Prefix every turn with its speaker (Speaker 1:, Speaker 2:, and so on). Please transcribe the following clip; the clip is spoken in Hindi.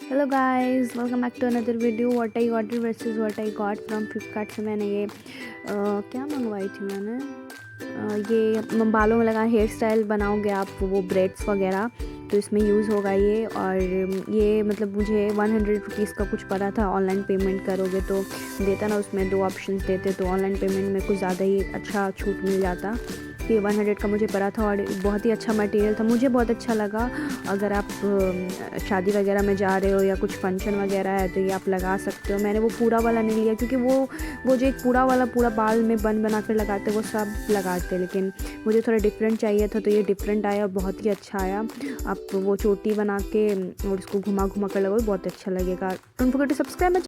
Speaker 1: Hello guys, welcome back to another video. What I order versus what I got from Flipkart से मैंने ये क्या मंगवाई थी मैंने ये बालों में लगा हेयर स्टाइल बनाओगे आप वो ब्रेड्स वगैरह, तो इसमें यूज़ होगा ये। और ये मतलब मुझे 100 रुपीज़ का कुछ पड़ा था। ऑनलाइन पेमेंट करोगे तो देता ना, उसमें 2 ऑप्शंस देते, तो ऑनलाइन पेमेंट में कुछ ज़्यादा ही अच्छा छूट मिल जाता। ये 100 का मुझे पड़ा था और बहुत ही अच्छा मटेरियल था, मुझे बहुत अच्छा लगा। अगर आप शादी वगैरह में जा रहे हो या कुछ फंक्शन वगैरह है तो ये आप लगा सकते हो। मैंने वो पूरा वाला नहीं लिया क्योंकि वो जो एक पूरा बाल में बन बना कर लगाते वो सब लगाते, लेकिन मुझे थोड़ा डिफरेंट चाहिए था, तो ये डिफरेंट आया और बहुत ही अच्छा आया। आप वो चोटी बना के और उसको घुमा घुमा कर लगाओ, बहुत अच्छा लगेगा। Don't forget to subscribe.